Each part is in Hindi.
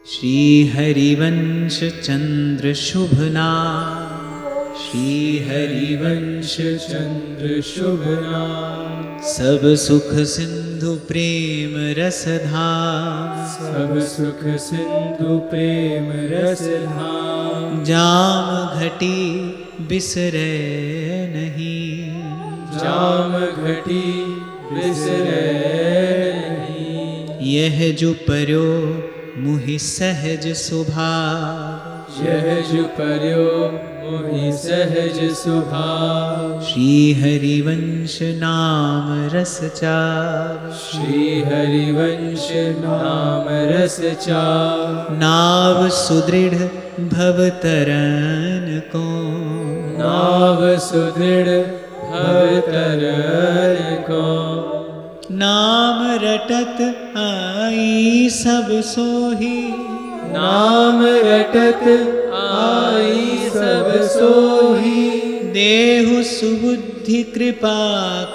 श्री हरिवंश चंद्र शुभना, श्री हरिवंश चंद्र शुभना, सब सुख सिंधु प्रेम रसधाम, सब सुख सिंधु प्रेम रसधाम, जाम घटी बिसरे नहीं, जाम घटी बिसरे नहीं, यह जो पर्यो मुहि सहज स्वभाव, यह जो पर्यो मुहि सहज स्वभाव, श्री हरिवंश नाम रस चाव, श्री हरिवंश नाम रस चाव, नाव सुदृढ़ भव तरन को, नाव सुदृढ़ भव तरन को, नाम रटत आई सब सोही, नाम रटत आई सब सोही, देहु सुबुद्धि कृपा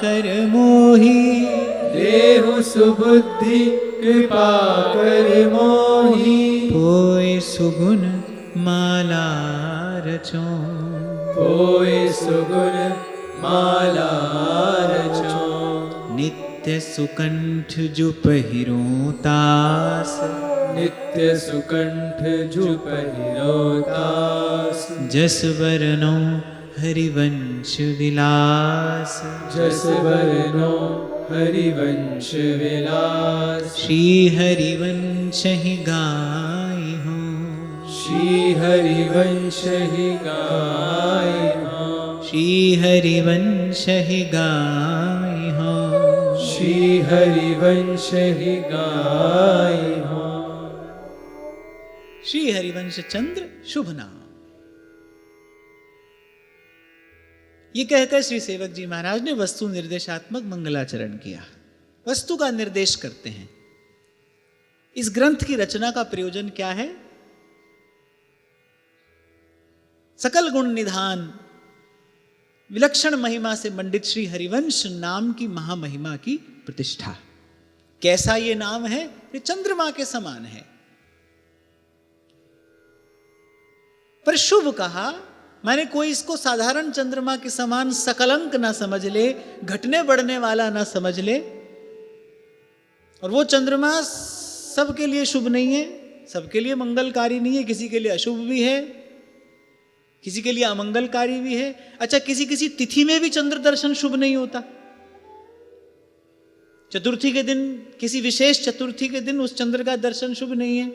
कर मोही, देहु सुबुद्धि कृपा कर मोही, होय सुगुण माला रचो, होय सुगुण माला रचो, नित्य सुकंठ जो पहिरो तास, नित्य सुकंठ जो पहिरो तास, जस वरनो हरिवंश विलास, जस वरनो हरिवंश विलास, श्री हरिवंश ही गाई हो, श्री हरिवंश ही गाई हो, श्री हरिवंश ही गाई हो, श्री हरिवंश ही गाई हो। श्री हरिवंश चंद्र शुभ नाम। ये कहकर श्री सेवक जी महाराज ने वस्तु निर्देशात्मक मंगलाचरण किया। वस्तु का निर्देश करते हैं। इस ग्रंथ की रचना का प्रयोजन क्या है? सकल गुण निधान विलक्षण महिमा से मंडित श्री हरिवंश नाम की महामहिमा की प्रतिष्ठा। कैसा ये नाम है? ये चंद्रमा के समान है। पर शुभ कहा, माने कोई इसको साधारण चंद्रमा के समान सकलंक ना समझ ले, घटने बढ़ने वाला ना समझ ले। और वो चंद्रमा सबके लिए शुभ नहीं है, सबके लिए मंगलकारी नहीं है, किसी के लिए अशुभ भी है, किसी के लिए अमंगलकारी भी है। अच्छा, किसी किसी तिथि में भी चंद्र दर्शन शुभ नहीं होता। चतुर्थी के दिन, किसी विशेष चतुर्थी के दिन उस चंद्र का दर्शन शुभ नहीं है।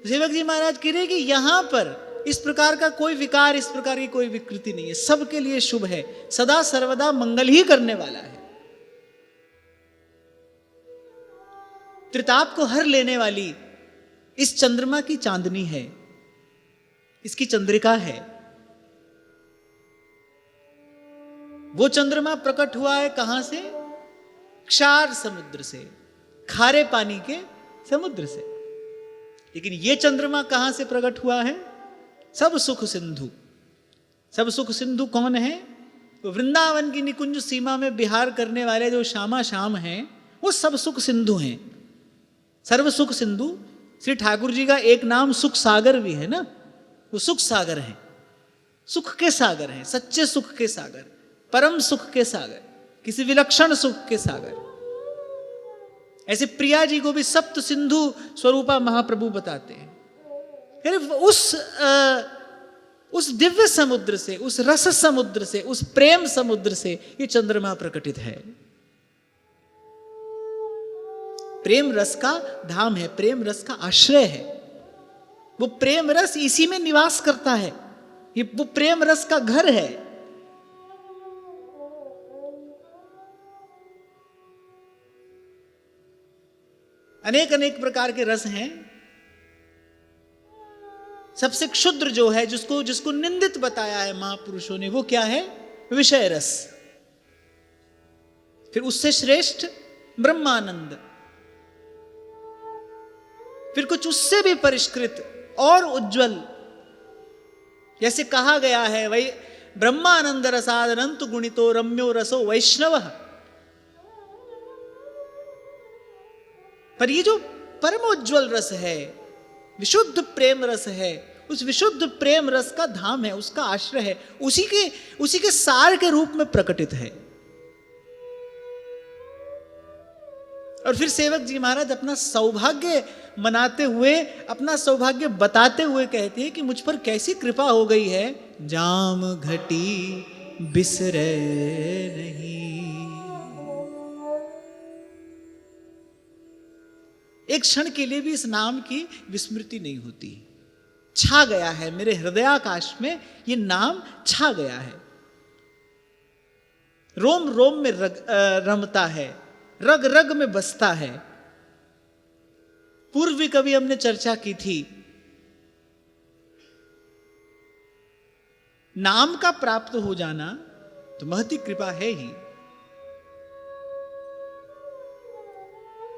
सेवक जी महाराज कह रहे कि यहां पर इस प्रकार का कोई विकार, इस प्रकार की कोई विकृति नहीं है, सबके लिए शुभ है, सदा सर्वदा मंगल ही करने वाला है। त्रिताप को हर लेने वाली इस चंद्रमा की चांदनी है, इसकी चंद्रिका है। वो चंद्रमा प्रकट हुआ है कहां से? क्षार समुद्र से, खारे पानी के समुद्र से। लेकिन ये चंद्रमा कहां से प्रकट हुआ है? सब सुख सिंधु। सब सुख सिंधु कौन है? तो वृंदावन की निकुंज सीमा में विहार करने वाले जो श्यामा श्याम हैं, वो सब सुख सिंधु हैं। सर्व सुख सिंधु। श्री ठाकुर जी का एक नाम सुख सागर भी है ना, वो सुख सागर हैं, सुख के सागर हैं, सच्चे सुख के सागर, परम सुख के सागर, किसी विलक्षण सुख के सागर। ऐसे प्रिया जी को भी सप्त सिंधु स्वरूपा महाप्रभु बताते हैं। उस दिव्य समुद्र से, उस रस समुद्र से, उस प्रेम समुद्र से ये चंद्रमा प्रकटित है। प्रेम रस का धाम है, प्रेम रस का आश्रय है। वो प्रेम रस इसी में निवास करता है, ये वो प्रेम रस का घर है। अनेक अनेक प्रकार के रस हैं। सबसे क्षुद्र जो है, जिसको निंदित बताया है महापुरुषों ने, वो क्या है? विषय रस। फिर उससे श्रेष्ठ ब्रह्मानंद, फिर कुछ उससे भी परिष्कृत और उज्जवल, जैसे कहा गया है, वही ब्रह्मानंद रसाद अनंत गुणितो रम्यो रसो वैष्णव। पर ये जो परमोज्वल रस है, विशुद्ध प्रेम रस है, उस विशुद्ध प्रेम रस का धाम है, उसका आश्रय है, उसी के सार के रूप में प्रकटित है। और फिर सेवक जी महाराज अपना सौभाग्य मनाते हुए, अपना सौभाग्य बताते हुए कहते हैं कि मुझ पर कैसी कृपा हो गई है, जाम घटी बिसरे नहीं। एक क्षण के लिए भी इस नाम की विस्मृति नहीं होती। छा गया है मेरे हृदयाकाश में, ये नाम छा गया है, रोम रोम में रमता है, रग रग में बसता है। पूर्व भी कभी हमने चर्चा की थी, नाम का प्राप्त हो जाना तो महती कृपा है ही,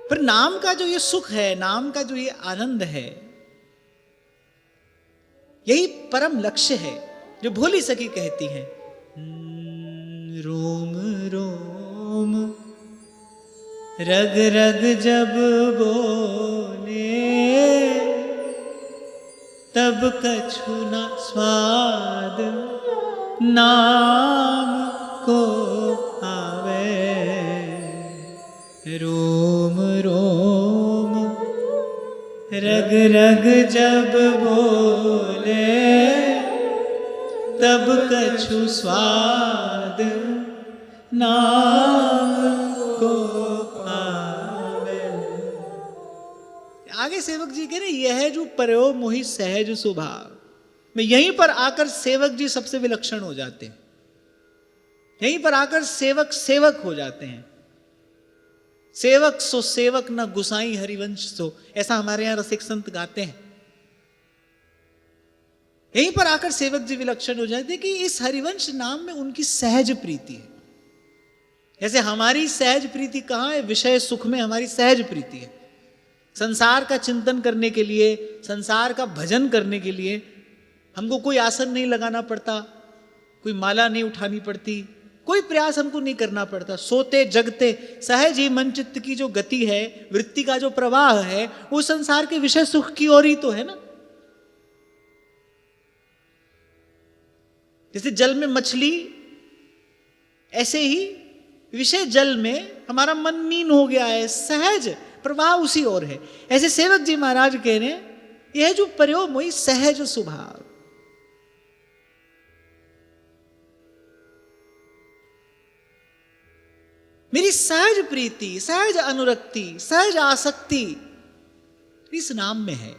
पर नाम का जो ये सुख है, नाम का जो ये आनंद है, यही परम लक्ष्य है जो भोली सखी कहती हैं, रोम रोम रग रग जब बोले, तब कछु न स्वाद नाम को आवे। रोम रोम रग रग जब बोले, तब कछु स्वाद नाम को आवे। आगे सेवक जी कह रहे, यह जो पर्यो मोहि सहज स्वभाव में, यहीं पर आकर सेवक जी सबसे विलक्षण हो जाते हैं, यहीं पर आकर सेवक सेवक हो जाते हैं। सेवक सो सेवक न गुसाई हरिवंश सो, ऐसा हमारे यहां रसिक संत गाते हैं। यहीं पर आकर सेवक जी विलक्षण हो जाते हैं कि इस हरिवंश नाम में उनकी सहज प्रीति है। जैसे हमारी सहज प्रीति कहां है, विषय सुख में हमारी सहज प्रीति है। संसार का चिंतन करने के लिए, संसार का भजन करने के लिए हमको कोई आसन नहीं लगाना पड़ता, कोई माला नहीं उठानी पड़ती, कोई प्रयास हमको नहीं करना पड़ता। सोते जगते सहज ही मन चित्त की जो गति है, वृत्ति का जो प्रवाह है, वो संसार के विषय सुख की ओर ही तो है ना। जैसे जल में मछली, ऐसे ही विषय जल में हमारा मन मीन हो गया है, सहज प्रवाह उसी ओर है। ऐसे सेवक जी महाराज कह रहे हैं, यह जो पर्यो मोहि सहज स्वभाव, मेरी सहज प्रीति, सहज अनुरक्ति, सहज आसक्ति इस नाम में है।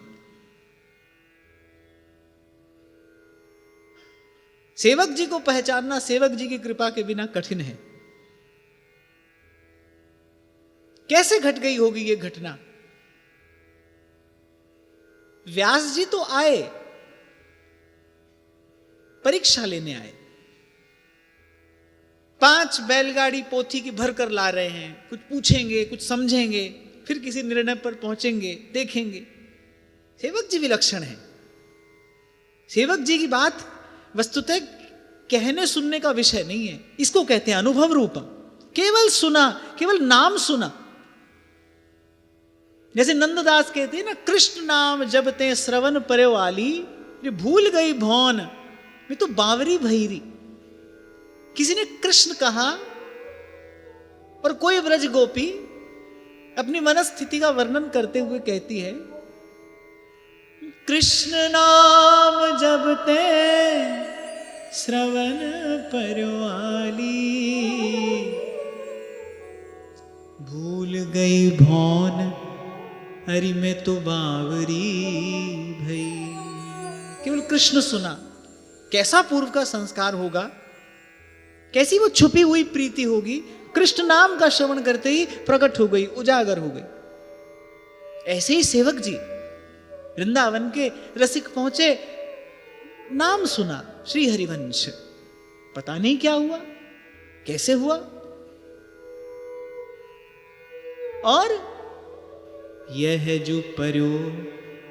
सेवक जी को पहचानना सेवक जी की कृपा के बिना कठिन है। कैसे घट गई होगी ये घटना? व्यास जी तो आए, परीक्षा लेने आए, 5 बैलगाड़ी पोथी की भर कर ला रहे हैं, कुछ पूछेंगे, कुछ समझेंगे, फिर किसी निर्णय पर पहुंचेंगे, देखेंगे। सेवक जी विलक्षण है। सेवक जी की बात वस्तुतः कहने सुनने का विषय नहीं है, इसको कहते हैं अनुभव रूपम। केवल सुना, केवल नाम सुना। जैसे नंददास कहते हैं ना, कृष्ण नाम जबते श्रवण पर्यो आली, भूल गई भौन मैं तो बावरी भैरी। किसी ने कृष्ण कहा और कोई ब्रज गोपी अपनी मनस्थिति का वर्णन करते हुए कहती है, कृष्ण नाम जबते श्रवण पर्यो आली, भूल गई भौन हरि में तो बावरी भई। केवल कृष्ण सुना, कैसा पूर्व का संस्कार होगा, कैसी वो छुपी हुई प्रीति होगी, कृष्ण नाम का श्रवण करते ही प्रकट हो गई, उजागर हो गई। ऐसे ही सेवक जी वृंदावन के रसिक पहुंचे, नाम सुना श्री हरिवंश, पता नहीं क्या हुआ, कैसे हुआ, और यह जो पर्यो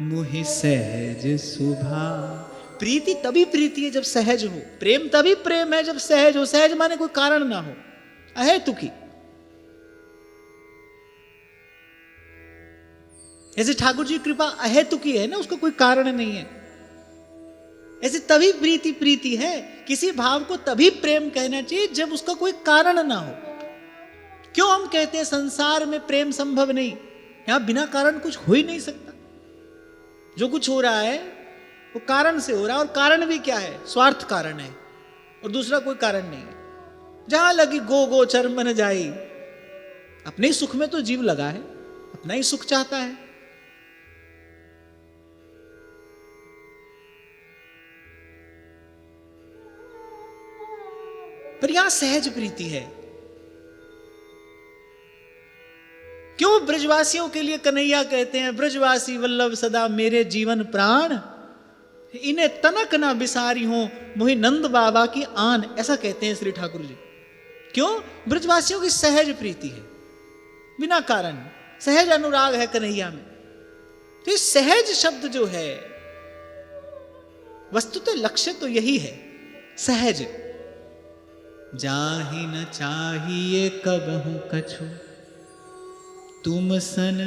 मुहि सहज स्वभाव। प्रीति तभी प्रीति है जब सहज हो, प्रेम तभी प्रेम है जब सहज हो। सहज माने कोई कारण ना हो, अहेतुकी। ऐसे ठाकुर जी की कृपा अहेतुकी है ना, उसका कोई कारण नहीं है। ऐसे तभी प्रीति प्रीति है, किसी भाव को तभी प्रेम कहना चाहिए जब उसका कोई कारण ना हो। क्यों हम कहते हैं संसार में प्रेम संभव नहीं? यहां बिना कारण कुछ हो ही नहीं सकता। जो कुछ हो रहा है वो कारण से हो रहा है, और कारण भी क्या है? स्वार्थ कारण है, और दूसरा कोई कारण नहीं है। जहां लगी गो गो चरमन जाई, अपने ही सुख में तो जीव लगा है, अपना ही सुख चाहता है। पर यहां सहज प्रीति है। क्यों ब्रजवासियों के लिए कन्हैया कहते हैं, ब्रजवासी वल्लभ सदा मेरे जीवन प्राण, इन्हें तनक ना बिसारी हो मोहि नंद बाबा की आन, ऐसा कहते हैं श्री ठाकुर जी। क्यों? ब्रजवासियों की सहज प्रीति है, बिना कारण सहज अनुराग है कन्हैया में। तो ये सहज शब्द जो है, वस्तुतः लक्ष्य तो यही है, सहज। जाहि न चाहिए कबहु कछु, तुम सन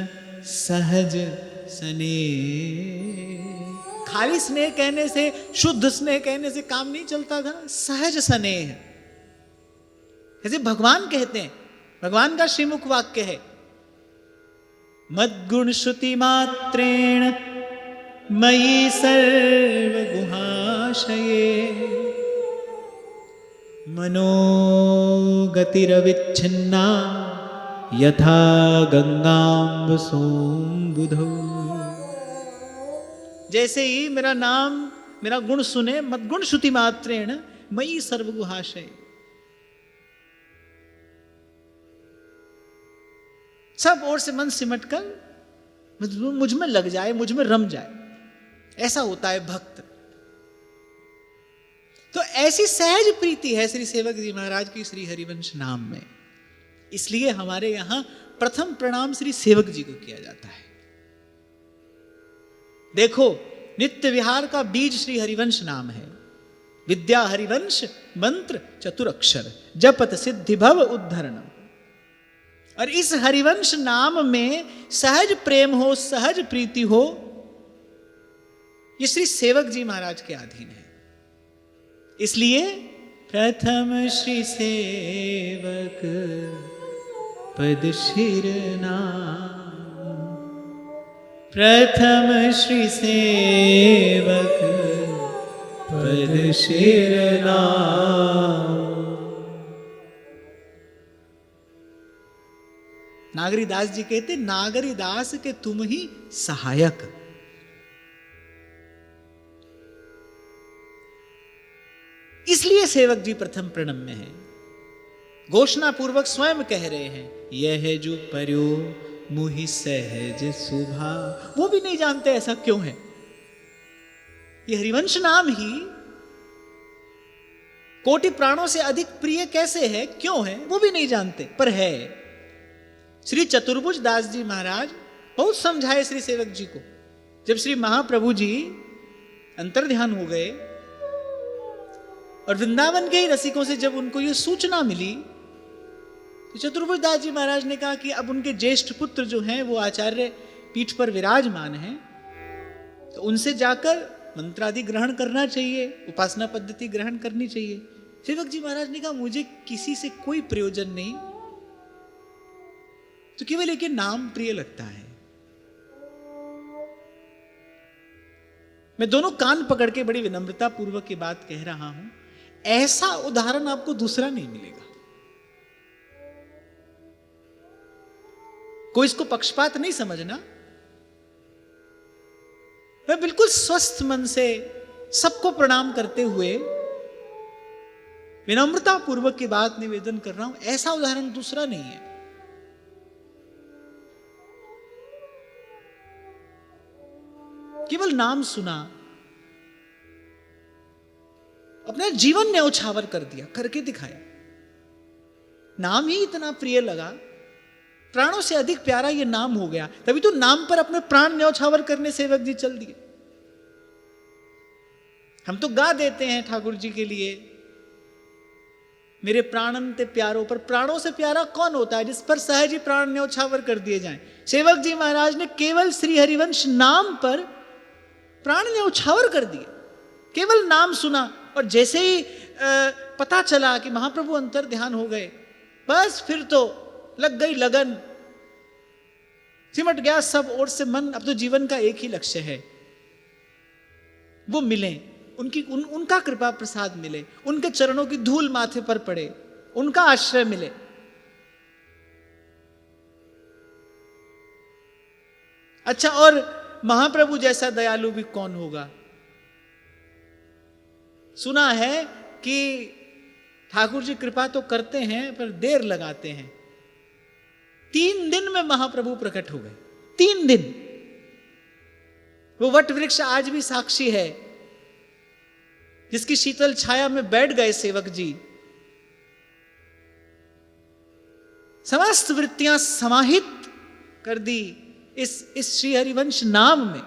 सहज सने। खाली स्नेह कहने से, शुद्ध स्नेह कहने से काम नहीं चलता था, सहज स्नेह। जैसे भगवान कहते हैं, भगवान का श्रीमुख वाक्य है, मद्गुण श्रुति मात्रेण मयि सर्व गुहाशये मनोगतिरविच्छिन्ना यथा गंगाम्ब सोमबुधौ। जैसे ही मेरा नाम, मेरा गुण सुने, मद्गुण श्रुति मात्रेण मयि सर्व गुहाशये, सब ओर से मन सिमटकर मुझ में लग जाए, मुझ में रम जाए, ऐसा होता है भक्त। तो ऐसी सहज प्रीति है श्री सेवक जी महाराज की श्री हरिवंश नाम में। इसलिए हमारे यहां प्रथम प्रणाम श्री सेवक जी को किया जाता है। देखो, नित्य विहार का बीज श्री हरिवंश नाम है। विद्या हरिवंश मंत्र चतुरक्षर, जपत सिद्धि भव उद्धरणम। और इस हरिवंश नाम में सहज प्रेम हो, सहज प्रीति हो, ये श्री सेवक जी महाराज के अधीन है। इसलिए प्रथम श्री सेवक पद शिर नाम, प्रथम श्री सेवक पद शिर नाम। नागरीदास जी कहते, नागरीदास के तुम ही सहायक। इसलिए सेवक जी प्रथम प्रणम में है। घोषणा पूर्वक स्वयं कह रहे हैं, यह है जो पर्यो मुहि सहज सुभा। वो भी नहीं जानते ऐसा क्यों है। ये हरिवंश नाम ही कोटि प्राणों से अधिक प्रिय कैसे है, क्यों है, वो भी नहीं जानते, पर है। श्री चतुर्भुज दास जी महाराज बहुत समझाए श्री सेवक जी को। जब श्री महाप्रभु जी अंतर्ध्यान हो गए और वृंदावन के ही रसिकों से जब उनको ये सूचना मिली, तो चतुर्भुज दास जी महाराज ने कहा कि अब उनके ज्येष्ठ पुत्र जो हैं वो आचार्य पीठ पर विराजमान हैं, तो उनसे जाकर मंत्रादि ग्रहण करना चाहिए, उपासना पद्धति ग्रहण करनी चाहिए। सेवक जी महाराज ने कहा, मुझे किसी से कोई प्रयोजन नहीं, तो केवल एक नाम प्रिय लगता है। मैं दोनों कान पकड़ के बड़ी विनम्रता पूर्वक ये बात कह रहा हूं, ऐसा उदाहरण आपको दूसरा नहीं मिलेगा। कोई इसको पक्षपात नहीं समझना। मैं बिल्कुल स्वस्थ मन से सबको प्रणाम करते हुए विनम्रता पूर्वक की बात निवेदन कर रहा हूं, ऐसा उदाहरण दूसरा नहीं है। केवल नाम सुना, अपना जीवन न्यौछावर कर दिया, करके दिखाया। नाम ही इतना प्रिय लगा, प्राणों से अधिक प्यारा ये नाम हो गया, तभी तो नाम पर अपने प्राण न्यौछावर करने सेवक जी चल दिए। हम तो गा देते हैं ठाकुर जी के लिए, मेरे प्राणन ते प्यारो, पर प्राणों से प्यारा कौन होता है? जिस पर सहज ही प्राण न्यौछावर कर दिए जाएं। सेवक जी महाराज ने केवल श्री हरिवंश नाम पर प्राण न्यौछावर कर दिए। केवल नाम सुना और जैसे ही पता चला कि महाप्रभु अंतर ध्यान हो गए, बस फिर तो लग गई लगन, सिमट गया सब ओर से मन। अब तो जीवन का एक ही लक्ष्य है, वो मिले, उनका कृपा प्रसाद मिले, उनके चरणों की धूल माथे पर पड़े, उनका आश्रय मिले। अच्छा, और महाप्रभु जैसा दयालु भी कौन होगा? सुना है कि ठाकुर जी कृपा तो करते हैं पर देर लगाते हैं। 3 दिन में महाप्रभु प्रकट हो गए। 3 दिन। वो वट वृक्ष आज भी साक्षी है, जिसकी शीतल छाया में बैठ गए सेवक जी। समस्त वृत्तियां समाहित कर दी इस श्री हरिवंश नाम में।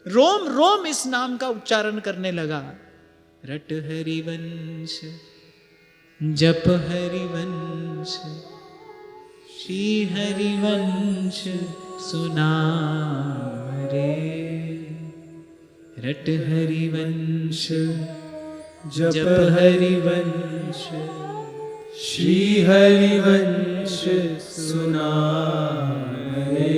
रोम रोम इस नाम का उच्चारण करने लगा। रट हरिवंश, जप हरिवंश, श्री हरिवंश सुना रे। रट हरिवंश, जप हरिवंश, श्री हरिवंश सुना रे।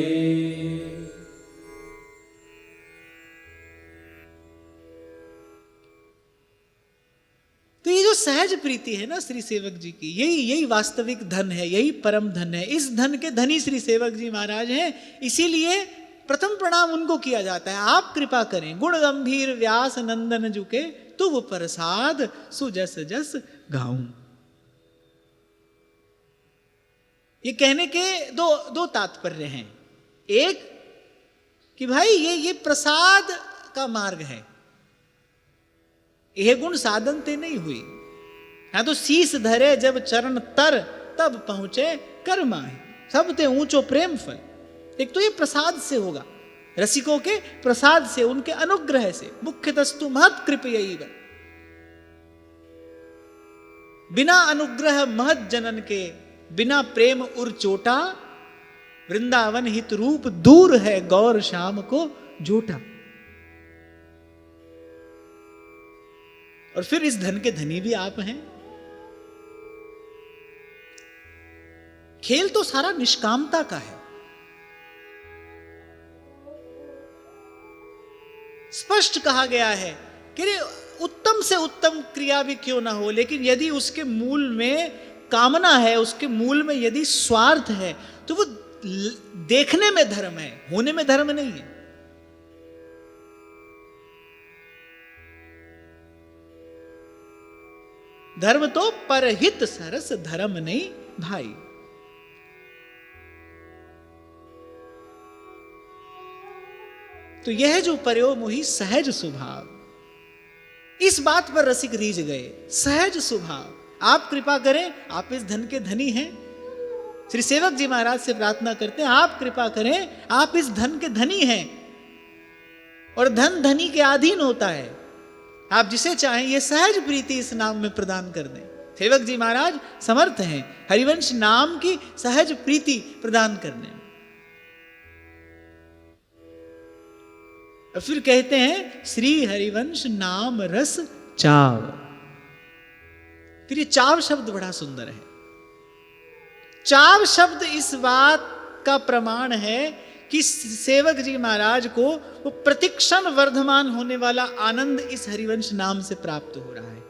तो ये जो सहज प्रीति है ना श्री सेवक जी की, यही वास्तविक धन है, यही परम धन है। इस धन के धनी श्री सेवक जी महाराज हैं, इसीलिए प्रथम प्रणाम उनको किया जाता है। आप कृपा करें, गुण गंभीर व्यास नंदन जुके, तुव प्रसाद सुजस जस गाऊं। ये कहने के दो तात्पर्य हैं। एक कि भाई ये प्रसाद का मार्ग है, यह गुण साधन ते नहीं हुई। हाँ, तो शीस धरे जब चरण तर, तब पहुंचे कर्माहि, सब ते ऊंचो प्रेम फल। एक तो ये प्रसाद से होगा, रसिकों के प्रसाद से, उनके अनुग्रह से। मुख्यतस्तु महत् कृपयैव, बिना अनुग्रह महत् जनन के, बिना प्रेम उर चोटा, वृंदावन हित रूप दूर है गौर श्याम को जोटा। और फिर इस धन के धनी भी आप हैं। खेल तो सारा निष्कामता का है। स्पष्ट कहा गया है कि उत्तम से उत्तम क्रिया भी क्यों ना हो, लेकिन यदि उसके मूल में कामना है, उसके मूल में यदि स्वार्थ है, तो वो देखने में धर्म है, होने में धर्म नहीं है। धर्म तो परहित सरस, धर्म नहीं भाई। तो यह जो पर्यो मोहि सहज स्वभाव, इस बात पर रसिक रीझ गए। सहज स्वभाव, आप कृपा करें, आप इस धन के धनी हैं। श्री सेवक जी महाराज से प्रार्थना करते हैं, आप कृपा करें, आप इस धन के धनी हैं। और धन धनी के अधीन होता है। आप जिसे चाहें ये सहज प्रीति इस नाम में प्रदान कर दें। सेवक जी महाराज समर्थ हैं हरिवंश नाम की सहज प्रीति प्रदान करने में। और फिर कहते हैं श्री हरिवंश नाम रस चाव। फिर ये चाव शब्द बड़ा सुंदर है। चाव शब्द इस बात का प्रमाण है कि सेवक जी महाराज को वो प्रतिक्षण वर्धमान होने वाला आनंद इस हरिवंश नाम से प्राप्त हो रहा है।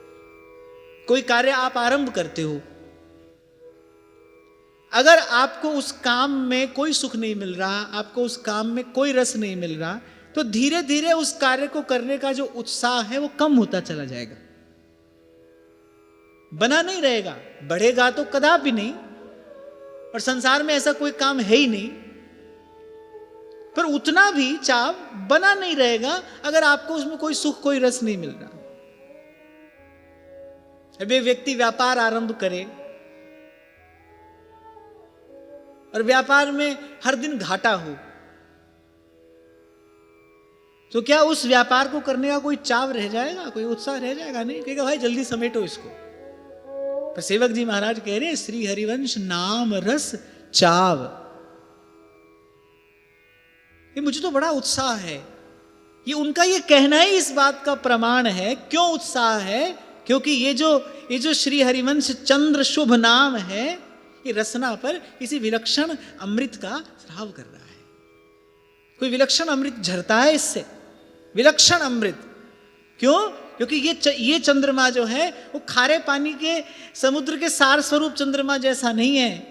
कोई कार्य आप आरंभ करते हो, अगर आपको उस काम में कोई सुख नहीं मिल रहा, आपको उस काम में कोई रस नहीं मिल रहा, तो धीरे धीरे उस कार्य को करने का जो उत्साह है वो कम होता चला जाएगा, बना नहीं रहेगा। बढ़ेगा तो कदापि नहीं, और संसार में ऐसा कोई काम है ही नहीं। पर उतना भी चाव बना नहीं रहेगा अगर आपको उसमें कोई सुख, कोई रस नहीं मिल रहा। अभी व्यक्ति व्यापार आरंभ करे और व्यापार में हर दिन घाटा हो, तो क्या उस व्यापार को करने का कोई चाव रह जाएगा, कोई उत्साह रह जाएगा? नहीं, कहेगा भाई जल्दी समेटो इसको। पर सेवक जी महाराज कह रहे हैं श्री हरिवंश नाम रस चाव, ये मुझे तो बड़ा उत्साह है। ये उनका ये कहना ही इस बात का प्रमाण है। क्यों उत्साह है? क्योंकि ये जो श्री हरिवंश चंद्र शुभ नाम है, ये रसना पर किसी विलक्षण अमृत का स्राव कर रहा है। कोई विलक्षण अमृत झरता है इससे, विलक्षण अमृत। क्यों? क्योंकि ये चंद्रमा जो है वो खारे पानी के समुद्र के सार स्वरूप चंद्रमा जैसा नहीं है।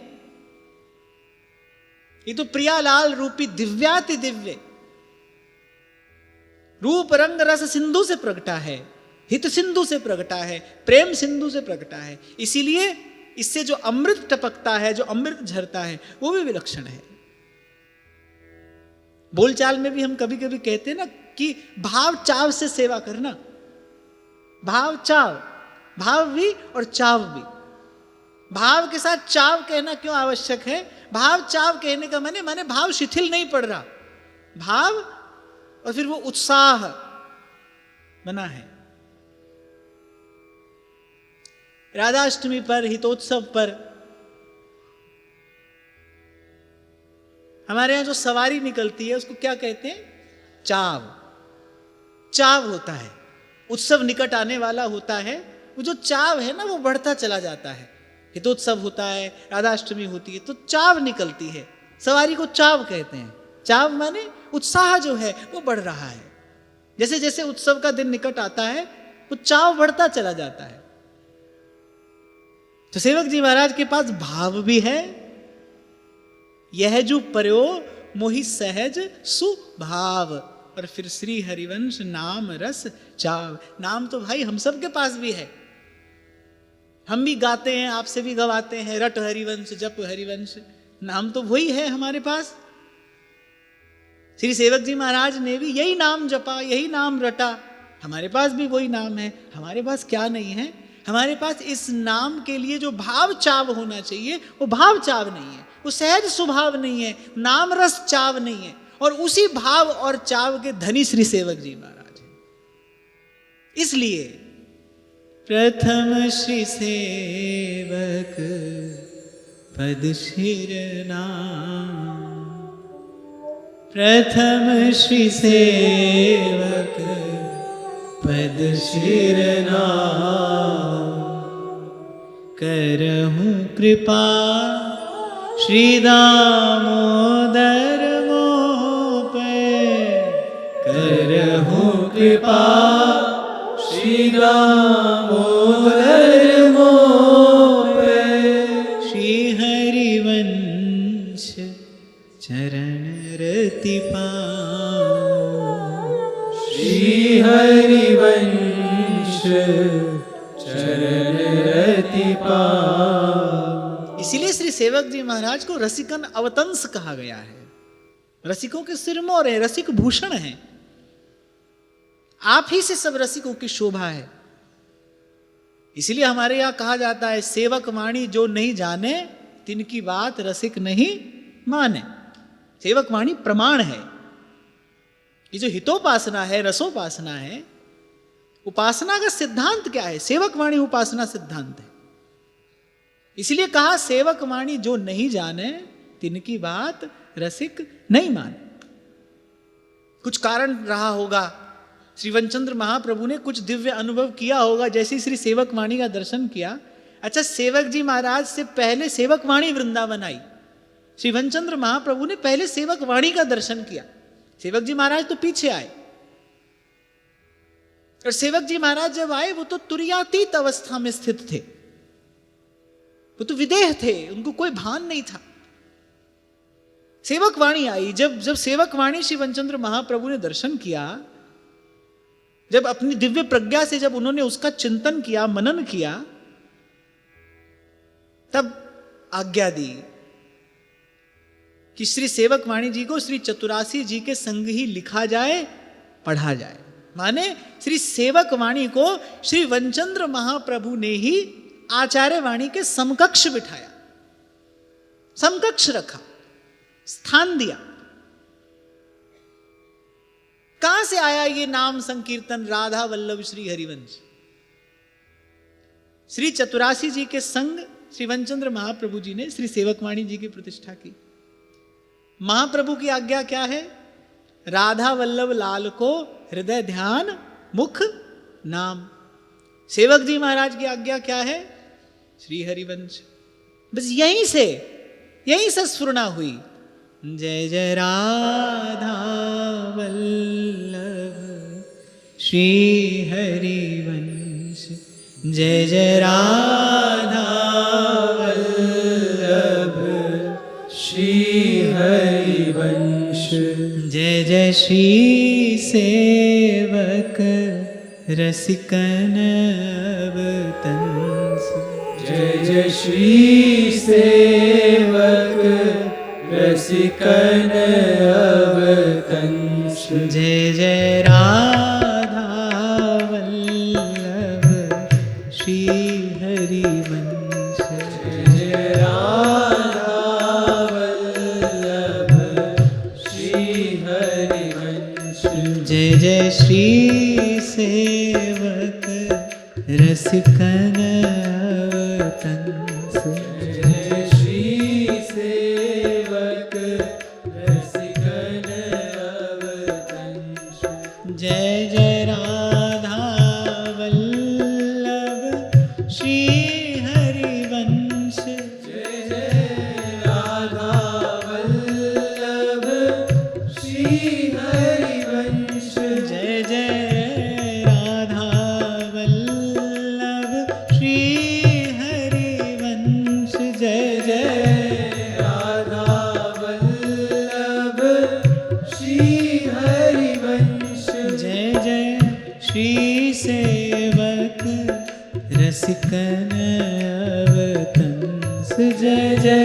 ये तो प्रियालाल रूपी दिव्याति दिव्य रूप रंग रस सिंधु से प्रगटा है, हित सिंधु से प्रगटा है, प्रेम सिंधु से प्रगटा है। इसीलिए इससे जो अमृत टपकता है, जो अमृत झरता है, वो भी विलक्षण है। बोलचाल में भी हम कभी कभी कहते हैं ना कि भाव चाव से सेवा करना। भाव चाव, भाव भी और चाव भी। भाव के साथ चाव कहना क्यों आवश्यक है? भाव चाव कहने का माने भाव शिथिल नहीं पड़ रहा, भाव और फिर वो उत्साह बना है। राधाष्टमी पर, हितोत्सव पर हमारे यहां जो सवारी निकलती है उसको क्या कहते हैं? चाव। चाव होता है, उत्सव निकट आने वाला होता है, वो जो चाव है ना वो बढ़ता चला जाता है। हितोत्सव होता है, राधाष्टमी होती है तो चाव निकलती है, सवारी को चाव कहते हैं। चाव माने उत्साह जो है वो बढ़ रहा है। जैसे जैसे उत्सव का दिन निकट आता है वो चाव बढ़ता चला जाता है। तो सेवक जी महाराज के पास भाव भी है। यह जो पर्यो मोहि सहज सुभाव, और फिर श्री हरिवंश नाम रस चाव। नाम तो भाई हम सब के पास भी है, हम भी गाते हैं, आपसे भी गवाते हैं, रट हरिवंश जप हरिवंश, नाम तो वही है हमारे पास। श्री सेवक जी महाराज ने भी यही नाम जपा, यही नाम रटा, हमारे पास भी वही नाम है। हमारे पास क्या नहीं है? हमारे पास इस नाम के लिए जो भाव चाव होना चाहिए वो भाव चाव नहीं है, वो सहज स्वभाव नहीं है, नाम रस चाव नहीं है। और उसी भाव और चाव के धनी श्री सेवक जी महाराज हैं। इसलिए प्रथम श्री सेवक पद शिरना, प्रथम श्री सेवक पद शिरना, करहूं कृपा श्री दामोदर मोह पे, करहूं कृपा श्री दामोदर मोह पे, श्री हरिवंश चरण रति पाऊं, श्री हरिवंश चरण रति पाऊं। इसीलिए श्री सेवक जी महाराज को रसिकन अवतंस कहा गया है। रसिकों के सिरमौर है, रसिक भूषण है। आप ही से सब रसिकों की शोभा है। इसीलिए हमारे यहां कहा जाता है सेवक वाणी जो नहीं जाने तिनकी बात रसिक नहीं माने। सेवक वाणी प्रमाण है। ये जो हितोपासना है, रसोपासना है, उपासना का सिद्धांत क्या है? सेवक वाणी उपासना सिद्धांत है। इसलिए कहा सेवक वाणी जो नहीं जाने तिनकी बात रसिक नहीं माने। कुछ कारण रहा होगा, श्री वनचंद्र महाप्रभु ने कुछ दिव्य अनुभव किया होगा, जैसे श्री सेवक वाणी का दर्शन किया। अच्छा, सेवक जी महाराज से पहले सेवक वाणी वृंदावन आई। श्री वनचंद्र महाप्रभु ने पहले सेवक वाणी का दर्शन किया, सेवक जी महाराज तो पीछे आए। और सेवक जी महाराज जब आए वो तो तुर्यातीत अवस्था में स्थित थे, वो तो विदेह थे, उनको कोई भान नहीं था। सेवक वाणी आई। जब सेवक वाणी श्री वनचंद्र महाप्रभु ने दर्शन किया, जब अपनी दिव्य प्रज्ञा से जब उन्होंने उसका चिंतन किया, मनन किया, तब आज्ञा दी कि श्री सेवक वाणी जी को श्री चतुरासी जी के संग ही लिखा जाए, पढ़ा जाए। माने श्री सेवक वाणी को श्री वनचंद्र महाप्रभु ने ही आचार्य वाणी के समकक्ष बिठाया, समकक्ष रखा, स्थान दिया। कहां से आया ये नाम संकीर्तन राधा वल्लभ श्री हरिवंश? श्री चतुरासी जी के संग श्री वनचंद्र महाप्रभु जी ने श्री सेवकवाणी जी की प्रतिष्ठा की। महाप्रभु की आज्ञा क्या है? राधा वल्लभ लाल को हृदय ध्यान मुख नाम। सेवक जी महाराज की आज्ञा क्या है? श्री हरिवंश। बस यहीं से स्फुरना हुई। जय जय राधा वल्लभ श्री हरिवंश, जय जय राधा वल्लभ श्री हरिवंश, जय जय श्री सेवक रसिकन अवतंस। जय जय श्री सेवक रसिकन अवतंस। जय जय राधा वल्लभ श्री हरिवंश, जय जय राधा वल्लभ श्री हरिवंश। जय जय श्री सेवक रसिकन अवतंस। जय जय श्री सेवक रसिकन अवतंस। जय जय राधा वल्लभ श्री हरिवंश, जय जय राधा वल्लभ श्री हरिवंश। जय जय राधा वल्लभ श्री हरिवंश। जय जय राधा वल्लभ श्री हरिवंश। जय जय श्री सेवक रसिकन अवतंस। जय जय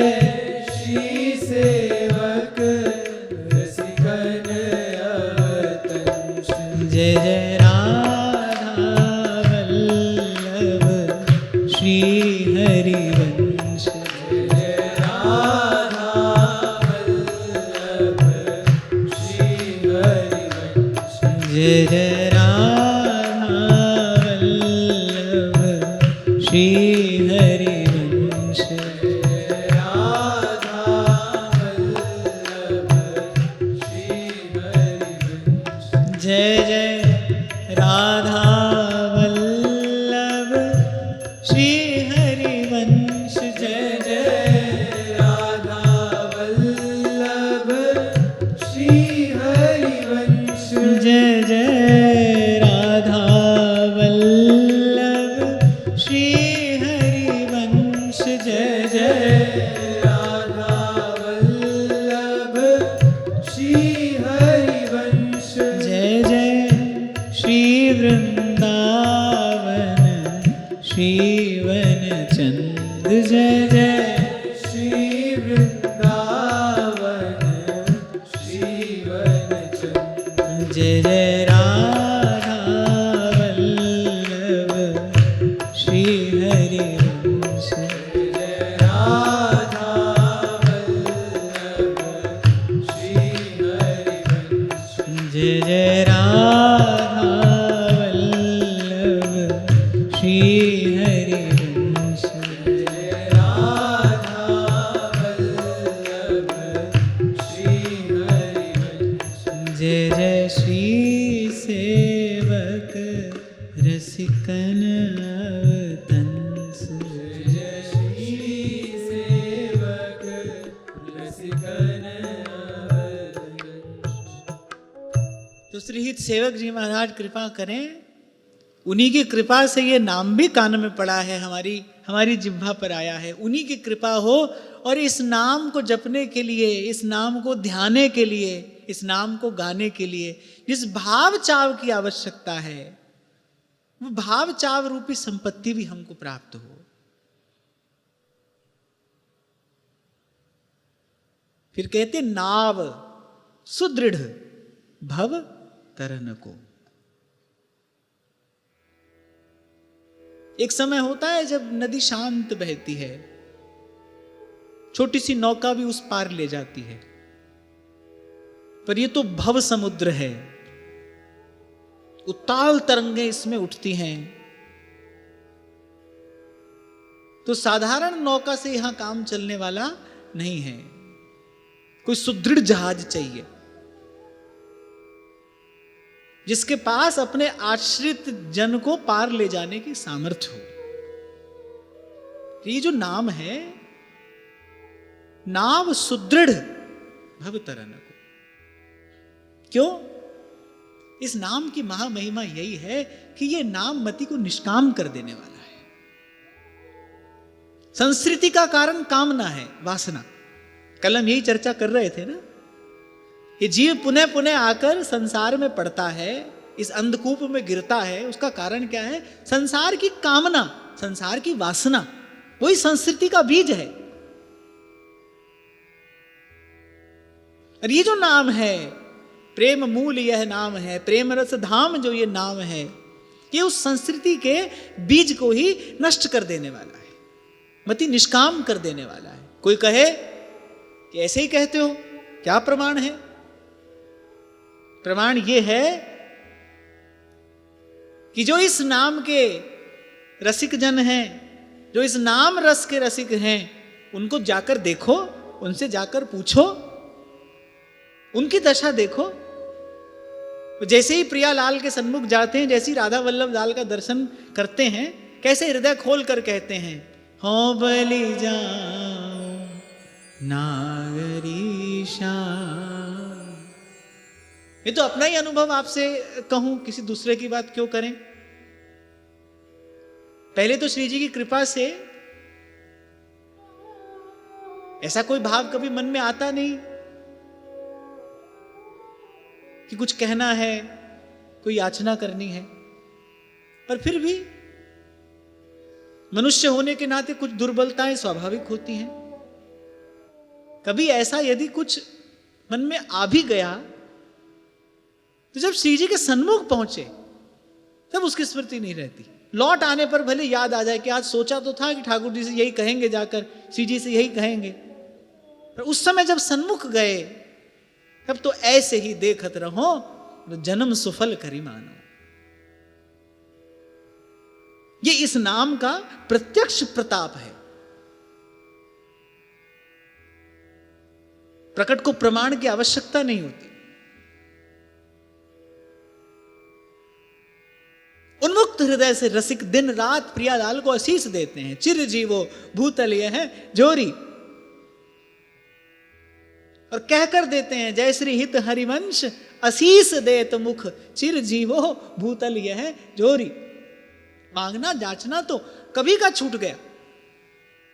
श्री सेवक रसिकन अवतंस। जय जय राधा वल्लभ श्री हरिवंश। जय राधा वल्लभ श्री हरिवंश। जय जय राधा वल्लभ श्री हरिवंश। जय राधा वल्लभ श्री हरिवंश। जय जय राधा वल्लभ श्री हरिवंश। जय जय राधा वल्लभ श्री हरिवंश। जय जय राधा वल्लभ श्री हरिवंश। जय जय राधा वल्लभ श्री हरिवंश। जय जय श्री वृंदावन श्री वनचंद। जय जय श्री वृंदावन श्री वनचंद। जय जय राधा वल्लभ श्री हरिवंश। जय राधा वल्लभ श्री हरिवंश। जय जय राधा वल्लभ श्री हरिवंश। जय राधा वल्लभ श्री हरिवंश। जय जय श्री सेवक रसिकन अवतंस। जय जय श्री सेवक रसिकन अवतंस। तो श्रीहित सेवक जी महाराज कृपा करें, उन्हीं की कृपा से ये नाम भी कान में पड़ा है, हमारी जिह्वा पर आया है। उन्हीं की कृपा हो और इस नाम को जपने के लिए, इस नाम को ध्याने के लिए, इस नाम को गाने के लिए जिस भाव चाव की आवश्यकता है, वो भाव चाव रूपी संपत्ति भी हमको प्राप्त हो। फिर कहते नाव सुदृढ़ भव तरन को। एक समय होता है जब नदी शांत बहती है, छोटी सी नौका भी उस पार ले जाती है, पर ये तो भव समुद्र है, उताल तरंगें इसमें उठती हैं। तो साधारण नौका से यहां काम चलने वाला नहीं है, कोई सुदृढ़ जहाज चाहिए जिसके पास अपने आश्रित जन को पार ले जाने की सामर्थ्य हो। ये जो नाम है, नाव सुदृढ़ भव तरन को। क्यों? इस नाम की महामहिमा यही है कि ये नाम मति को निष्काम कर देने वाला है। संस्कृति का कारण कामना है, वासना। कल हम यही चर्चा कर रहे थे ना, ये जीव पुनः पुनः आकर संसार में पड़ता है, इस अंधकूप में गिरता है। उसका कारण क्या है? संसार की कामना, संसार की वासना, वही संस्कृति का बीज है। और ये जो नाम है, प्रेम मूल यह नाम है, प्रेम रस धाम जो ये नाम है, ये उस संस्कृति के बीज को ही नष्ट कर देने वाला है, मति निष्काम कर देने वाला है। कोई कहे कि ऐसे ही कहते हो, क्या प्रमाण है? प्रमाण ये है कि जो इस नाम के रसिक जन हैं, जो इस नाम रस के रसिक हैं, उनको जाकर देखो, उनसे जाकर पूछो, उनकी दशा देखो। जैसे ही प्रियालाल के सन्मुख जाते हैं, जैसे ही राधा वल्लभ लाल का दर्शन करते हैं, कैसे हृदय खोल कर कहते हैं, हो बलि जाऊं नागरी श्याम। ये तो अपना ही अनुभव आपसे कहूं, किसी दूसरे की बात क्यों करें। पहले तो श्री जी की कृपा से ऐसा कोई भाव कभी मन में आता नहीं कि कुछ कहना है, कोई याचना करनी है। पर फिर भी मनुष्य होने के नाते कुछ दुर्बलताएं स्वाभाविक होती हैं। कभी ऐसा यदि कुछ मन में आ भी गया, तो जब श्री जी के सन्मुख पहुंचे तब उसकी स्मृति नहीं रहती। लौट आने पर भले याद आ जाए कि आज सोचा तो था कि ठाकुर जी से यही कहेंगे, जाकर श्री जी से यही कहेंगे, पर उस समय जब सन्मुख गए तब तो ऐसे ही देखत रहो, जन्म सुफल करी मानो। ये इस नाम का प्रत्यक्ष प्रताप है। प्रकट को प्रमाण की आवश्यकता नहीं होती। उन्मुक्त हृदय से रसिक दिन रात प्रियालाल को आशीष देते हैं। चिर जीवो भूतल यह है जोरी, और कहकर देते हैं, जय श्री हित हरिवंश आशीष देत मुख, चिर जीवो भूतल यह जोरी। मांगना जांचना तो कभी का छूट गया।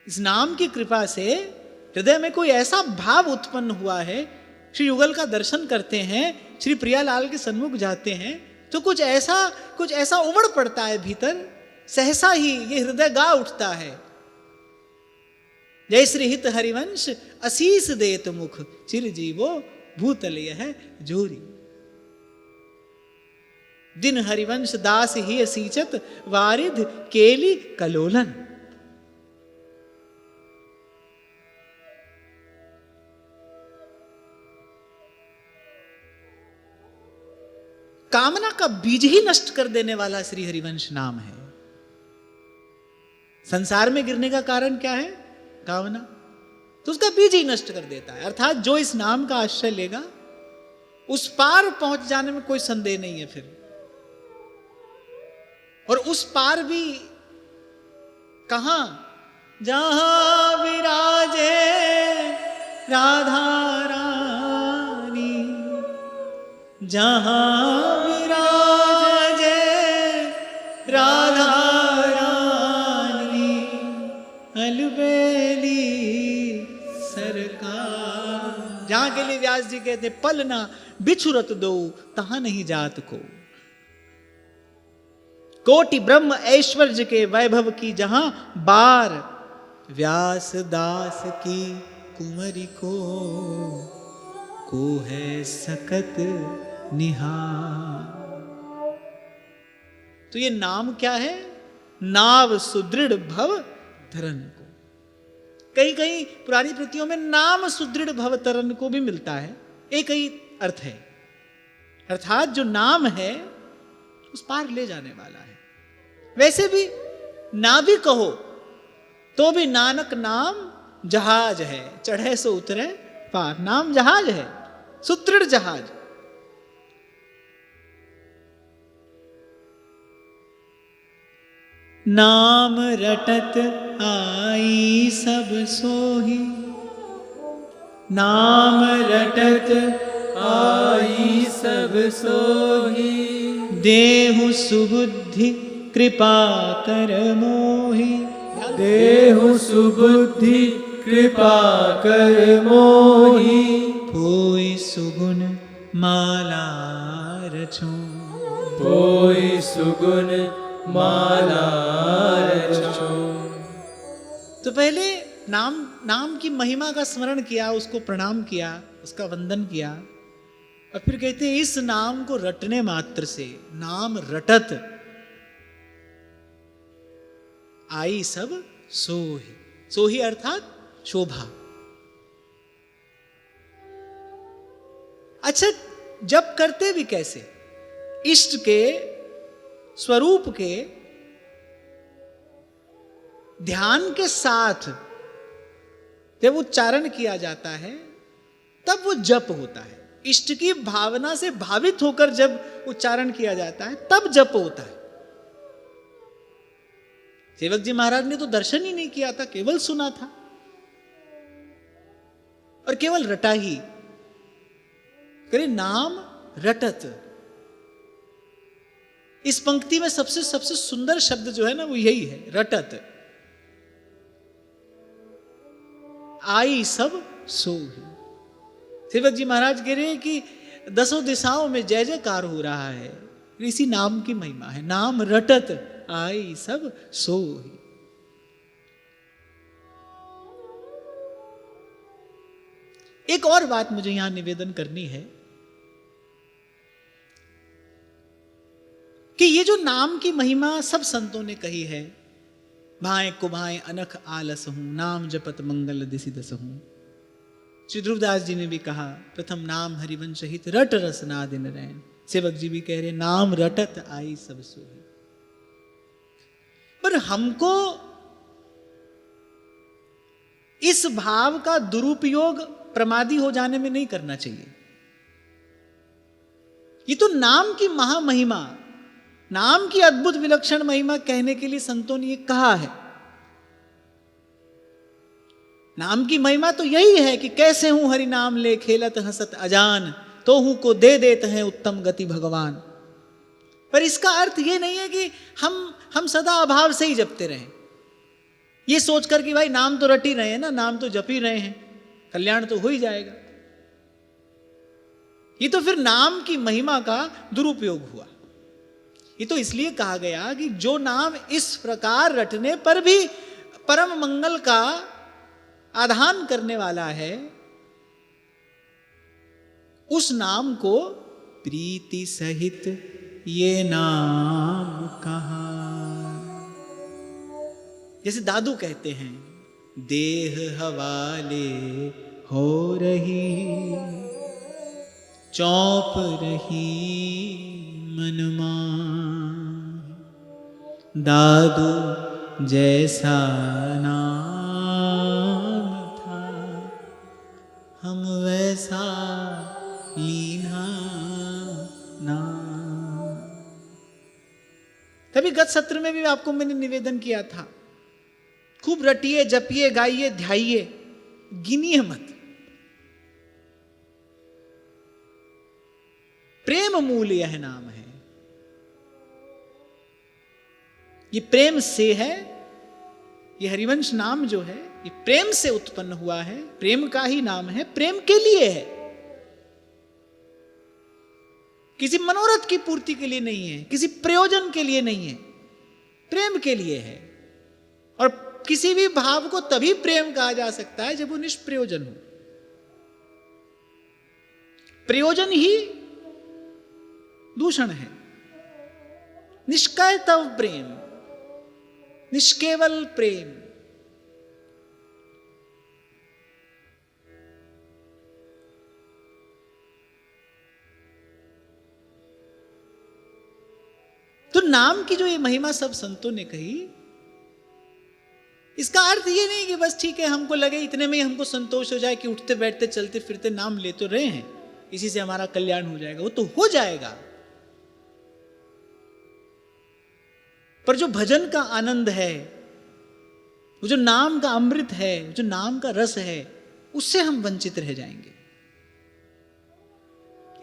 इस नाम की कृपा से हृदय में कोई ऐसा भाव उत्पन्न हुआ है। श्री युगल का दर्शन करते हैं, श्री प्रियालाल के सन्मुख जाते हैं, तो कुछ ऐसा उमड़ पड़ता है भीतर, सहसा ही ये हृदय गा उठता है, जय श्री हित हरिवंश आशीष देत मुख, चिर जीवो भूतल यह जोरी। दिन हरिवंश दास ही सींचत, वारिध केली कलोलन। कामना का बीज ही नष्ट कर देने वाला श्री हरिवंश नाम है। संसार में गिरने का कारण क्या है? कामना। तो उसका बीज ही नष्ट कर देता है। अर्थात जो इस नाम का आश्रय लेगा, उस पार पहुंच जाने में कोई संदेह नहीं है फिर। और उस पार भी कहां? जहां विराजे राधा रानी, जहां विराजे राधा रानी, अलबेली सरकार। जहां के लिए व्यास जी कहते, पल ना बिछुरत दो तहां नहीं जात को। कोटि ब्रह्म ऐश्वर्य के वैभव की जहां बार, व्यास दास की कुंवरी को है सकत निहार। तो ये नाम क्या है? नाव सुदृढ़ भव तरन को। कहीं कहीं पुरानी कृतियों में नाम सुदृढ़ भव तरन को भी मिलता है। एक ही अर्थ है। अर्थात जो नाम है उस पार ले जाने वाला है। वैसे भी ना भी कहो तो भी नानक नाम जहाज है, चढ़े सो उतरे पार। नाम जहाज है, सुदृढ़ जहाज। नाम रटत आई सब सोही, नाम रटत आई सब सोही, देहु सुबुद्धि कृपा कर मोही। देहु सुबुद्धि कृपा कर मोही, होई सुगुण माला रचो। कोई सुगुण माला रचो। तो पहले नाम की महिमा का स्मरण किया, उसको प्रणाम किया, उसका वंदन किया, और फिर कहते हैं इस नाम को रटने मात्र से, नाम रटत आई सब सोही। सोही अर्थात शोभा। अच्छा, जब करते भी कैसे? इष्ट के स्वरूप के ध्यान के साथ जब उच्चारण किया जाता है तब वो जप होता है। इष्ट की भावना से भावित होकर जब उच्चारण किया जाता है तब जप होता है। सेवक जी महाराज ने तो दर्शन ही नहीं किया था, केवल सुना था और केवल रटा ही। करे नाम रटत। इस पंक्ति में सबसे सुंदर शब्द जो है ना वो यही है, रटत। आई सब सोही। सेवक जी महाराज कह रहे हैं कि दसों दिशाओं में जय जयकार हो रहा है, इसी नाम की महिमा है। नाम रटत आई सब सोही। एक और बात मुझे यहां निवेदन करनी है कि ये जो नाम की महिमा सब संतों ने कही है, भाएं कुभाएं अनख आलस हूं, नाम जपत मंगल दिसि दस हूं। श्री ध्रुवदास जी ने भी कहा, प्रथम नाम हरिवंश हित रट रस ना दिन रैन। सेवक जी भी कह रहे नाम रटत आई सब सोही। पर हमको इस भाव का दुरुपयोग प्रमादी हो जाने में नहीं करना चाहिए। ये तो नाम की महामहिमा, नाम की अद्भुत विलक्षण महिमा कहने के लिए संतों ने ये कहा है। नाम की महिमा तो यही है कि कैसे हूं हरि नाम ले खेलत हंसत अजान, तो हूं को दे देते हैं उत्तम गति भगवान। पर इसका अर्थ ये नहीं है कि हम सदा अभाव से ही जपते रहें, ये सोचकर कि भाई नाम तो रट ही रहे हैं ना, नाम तो जप ही रहे हैं, कल्याण तो हो ही जाएगा। ये तो फिर नाम की महिमा का दुरुपयोग हुआ। ये तो इसलिए कहा गया कि जो नाम इस प्रकार रटने पर भी परम मंगल का आधान करने वाला है, उस नाम को प्रीति सहित ये नाम कहा। जैसे दादू कहते हैं, देह हवाले हो रही, चौंप रही मनमा, दादू जैसा नाम था, हम वैसा लीना नाम। तभी गत सत्र में भी आपको मैंने निवेदन किया था, खूब रटिए, जपिए, गाइए, ध्याइए, गिनिए मत। प्रेम मूल यह नाम है। ये प्रेम से है, ये हरिवंश नाम जो है ये प्रेम से उत्पन्न हुआ है, प्रेम का ही नाम है, प्रेम के लिए है, किसी मनोरथ की पूर्ति के लिए नहीं है, किसी प्रयोजन के लिए नहीं है, प्रेम के लिए है। और किसी भी भाव को तभी प्रेम कहा जा सकता है जब वो निष्प्रयोजन हो। प्रयोजन ही दूषण है। निष्कर्तव प्रेम, निष्केवल प्रेम, तो नाम की जो ये महिमा सब संतों ने कही, इसका अर्थ ये नहीं कि बस ठीक है हमको लगे इतने में ही हमको संतोष हो जाए कि उठते बैठते चलते फिरते नाम ले तो रहे हैं, इसी से हमारा कल्याण हो जाएगा। वो तो हो जाएगा, पर जो भजन का आनंद है, वो जो नाम का अमृत है, जो नाम का रस है, उससे हम वंचित रह जाएंगे।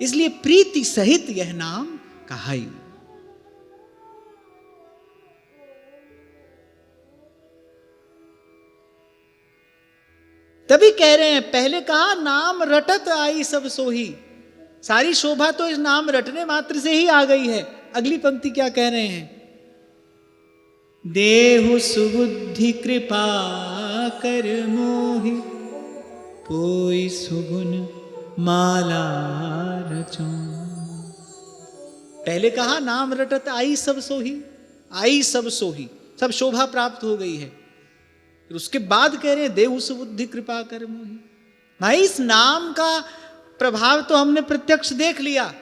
इसलिए प्रीति सहित यह नाम कहाई। तभी कह रहे हैं, पहले कहा नाम रटत आई सब सोही। सारी शोभा तो इस नाम रटने मात्र से ही आ गई है। अगली पंक्ति क्या कह रहे हैं? देहु सुबुद्धि कृपा कर मोहि, पोई सुगुन माला रचो। पहले कहा नाम रटत आई सब सोही, आई सब सोही, सब शोभा प्राप्त हो गई है। फिर उसके बाद कह रहे हैं देहु सुबुद्धि कृपा कर मोहि। भाई इस नाम का प्रभाव तो हमने प्रत्यक्ष देख लिया,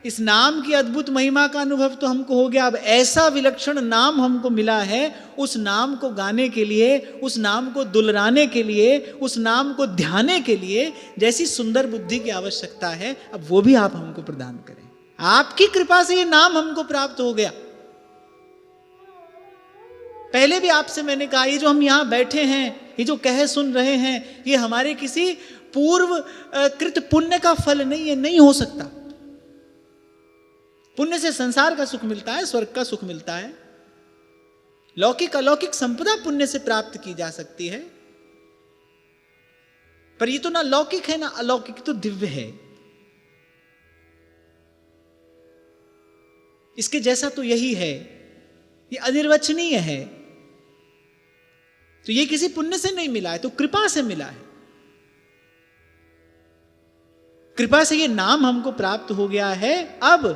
इस नाम की अद्भुत महिमा का अनुभव तो हमको हो गया। अब ऐसा विलक्षण नाम हमको मिला है, उस नाम को गाने के लिए, उस नाम को दुलराने के लिए, उस नाम को ध्याने के लिए जैसी सुंदर बुद्धि की आवश्यकता है, अब वो भी आप हमको प्रदान करें। आपकी कृपा से ये नाम हमको प्राप्त हो गया। पहले भी आपसे मैंने कहा, ये जो हम यहां बैठे हैं, ये जो कह सुन रहे हैं, ये हमारे किसी पूर्व कृत पुण्य का फल नहीं है, नहीं हो सकता। पुण्य से संसार का सुख मिलता है, स्वर्ग का सुख मिलता है, लौकिक अलौकिक संपदा पुण्य से प्राप्त की जा सकती है। पर ये तो ना लौकिक है ना अलौकिक, तो दिव्य है। इसके जैसा तो यही है, ये अनिर्वचनीय है। तो ये किसी पुण्य से नहीं मिला है, तो कृपा से मिला है। कृपा से ये नाम हमको प्राप्त हो गया है। अब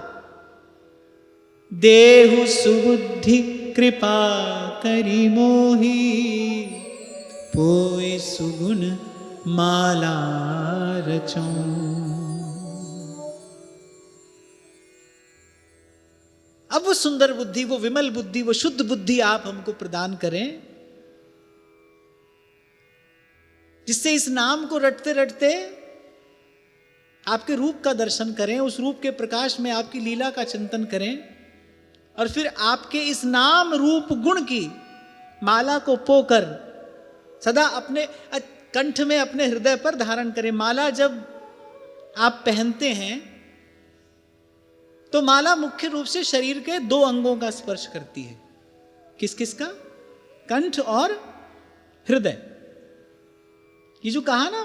देहु सुबुद्धि कृपा करी मोही, पोई सुगुन माला रचो। अब वो सुंदर बुद्धि, वो विमल बुद्धि, वो शुद्ध बुद्धि आप हमको प्रदान करें, जिससे इस नाम को रटते रटते आपके रूप का दर्शन करें, उस रूप के प्रकाश में आपकी लीला का चिंतन करें, और फिर आपके इस नाम रूप गुण की माला को पोकर सदा अपने कंठ में, अपने हृदय पर धारण करें। माला जब आप पहनते हैं तो माला मुख्य रूप से शरीर के 2 अंगों का स्पर्श करती है। किस किस का? कंठ और हृदय। ये जो कहा ना,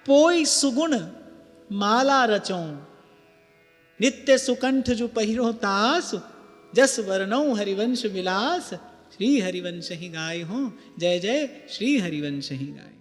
पोई सुगुण माला रचो, नित्य सुकंठ जो पहिरो तास, जस वर्णौ हरिवंश विलास, श्री हरिवंश ही गाय हो, जय जय श्री हरिवंश ही गाय।